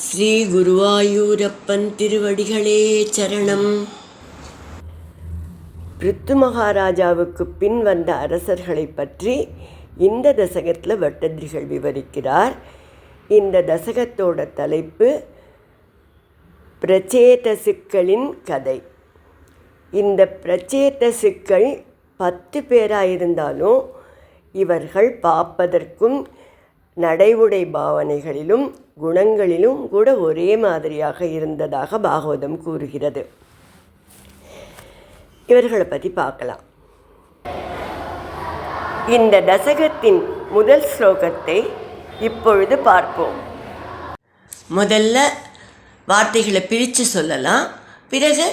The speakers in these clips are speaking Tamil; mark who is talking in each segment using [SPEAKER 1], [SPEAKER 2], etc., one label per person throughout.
[SPEAKER 1] ஸ்ரீ குருவாயூரப்பன் திருவடிகளே சரணம். பிருத்து மகாராஜாவுக்கு பின் வந்த அரசர்களை பற்றி இந்த தசகத்தில் பட்டதிரிகள் விவரிக்கிறார். இந்த தசகத்தோட தலைப்பு பிரச்சேதசுக்களின் கதை. இந்த பிரச்சேதசுக்கள் 10 பேராயிருந்தாலும் இவர்கள் பார்ப்பதற்கும் நடைமுறை பாவனைகளிலும் குணங்களிலும் கூட ஒரே மாதிரியாக இருந்ததாக பாகவதம் கூறுகிறது. இவர்களை பற்றி பார்க்கலாம். இந்த தசகத்தின் முதல் ஸ்லோகத்தை இப்பொழுது பார்ப்போம். முதல்ல வார்த்தைகளை பிரித்து சொல்லலாம், பிறகு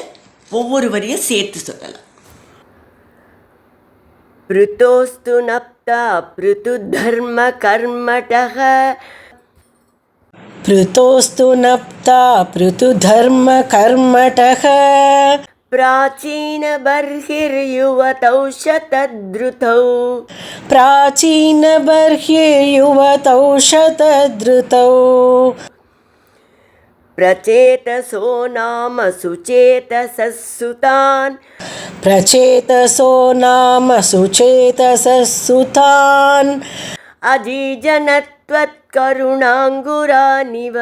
[SPEAKER 1] ஒவ்வொரு வரியும் சேர்த்து சொல்லலாம். பிருத்தோஸ்து நப்தா பிருத்து தர்ம கர்மடக.
[SPEAKER 2] பிருத்தோஸ்து நப்தா பிருத்து தர்ம கர்மடக.
[SPEAKER 1] பிராச்சீன பர்ஹிர்யுவதௌ சதத்ருதௌ.
[SPEAKER 2] பிராச்சீன பர்ஹிர்யுவதௌ சதத்ருதௌ.
[SPEAKER 1] பிரச்சேதசோ நாம சுசேதசசுதான்.
[SPEAKER 2] பிரச்சேதசோ நாம சுசேதசசுதான்.
[SPEAKER 1] அஜீஜனத்வத் கருணாங்குரானிவ.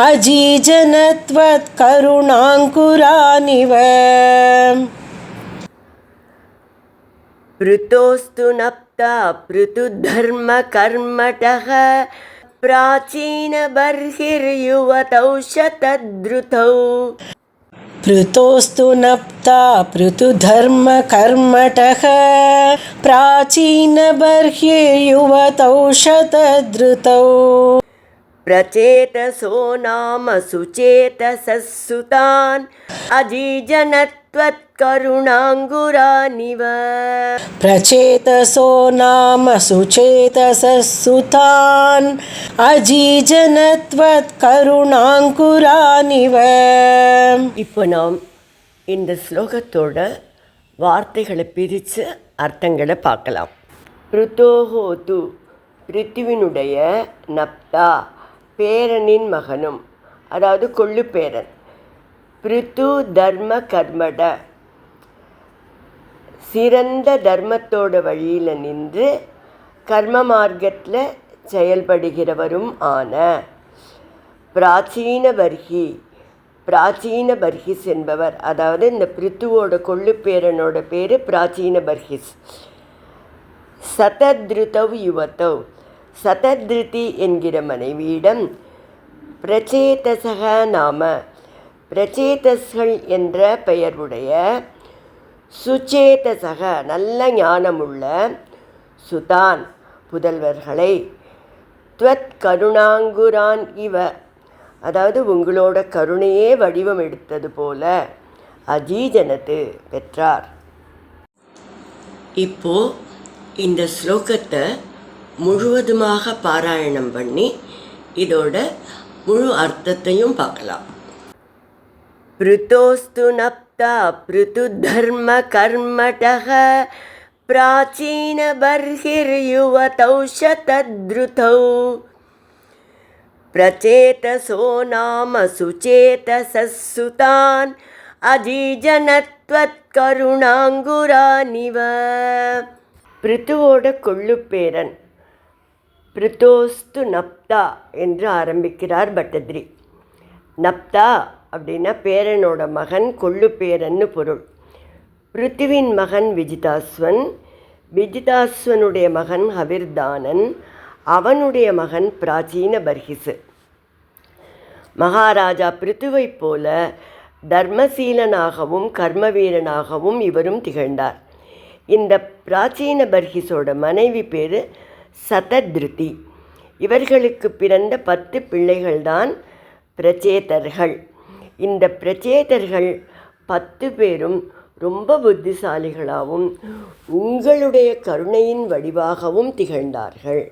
[SPEAKER 2] அஜீஜனத்வத் கருணாங்குரானிவ.
[SPEAKER 1] பிருத்தோஸ்து நப்தா பிருத்து தர்ம கர்மடக. பிராச்சீன பர்ஹிர்யுவதௌ சதத்ருதௌ.
[SPEAKER 2] பிருத்தோஸ்து நப்தா பிருத்து தர்ம கர்மடக. பிராச்சீன பர்ஹிர்யுவதௌ சதத்ருதௌ.
[SPEAKER 1] பிரச்சேதசோ நாம சுசேதசசுதான். அஜீஜனத்வத் கருணாங்குரானிவ.
[SPEAKER 2] பிரச்சேதசோ நாம சுசேதசசுதான். அஜீஜனத்வத் கருணாங்குரானிவ.
[SPEAKER 1] இப்போ நாம் இந்த ஸ்லோகத்தோட வார்த்தைகளை பிரித்து அர்த்தங்களை பார்க்கலாம். பிருத்தோஹோது பிருத்திவினுடைய, நப்தா பேரனின் மகனும், அதாவது கொள்ளு பேரன். பிருத்து தர்ம கர்மட சிறந்த தர்மத்தோட வழியில் நின்று கர்ம மார்க்கத்தில் செயல்படுகிறவரும் ஆன. பிராச்சீன பர்ஹி பிராச்சீன பர்ஹிஸ் என்பவர், அதாவது இந்த பிருத்துவோட கொள்ளு பேரனோட பேர் பிராச்சீன பர்ஹிஸ். சதத்ருதவ் யுவதௌ சதத்ருதி என்கிற மனைவியிடம் பிரச்சேதசக நாம பிரச்சேதஸ்கள் என்ற பெயருடைய, சுச்சேதசக நல்ல ஞானமுள்ள, சுதான் புதல்வர்களை, த்வத் கருணாங்குரான் இவ அதாவது உங்களோட கருணையே வடிவம் எடுத்தது போல, அஜீஜனத்து பெற்றார். இப்போ இந்த ஸ்லோகத்தை முழுவதுமாக பாராயணம் பண்ணி இதோட முழு அர்த்தத்தையும் பார்க்கலாம். பிருத்தோஸ்து நப்தா பிருத்து தர்ம கர்மடக. பிராச்சீன பர்ஹிர்யுவதௌ சதத்ருதௌ. பிரச்சேதசோ நாம சுசேதசசுதான். அஜீஜனத்வத் கருணாங்குரானிவ. பிருத்துவோட கொள்ளுப்பேரன் பிருத்தோஸ்து நப்தா என்று ஆரம்பிக்கிறார் பட்டதிரி. நப்தா அப்படின்னா பேரனோட மகன், கொள்ளு பேரன்னு பொருள். பிருத்திவின் மகன் விஜிதாஸ்வன், விஜிதாஸ்வனுடைய மகன் ஹவிர்தானன், அவனுடைய மகன் பிராச்சீன பர்ஹிசு. மகாராஜா பிருத்துவை போல தர்மசீலனாகவும் கர்மவீரனாகவும் இவரும் திகழ்ந்தார். இந்த பிராச்சீன பர்ஹிஸோட மனைவி பேர் சதத்ருதி. இவர்களுக்கு பிறந்த 10 பிள்ளைகள்தான் பிரச்சேதர்கள். இந்த பிரச்சேதர்கள் 10 பேரும் ரொம்ப புத்திசாலிகளாகவும் உங்களுடைய கருணையின் வடிவாகவும் திகழ்ந்தார்கள்.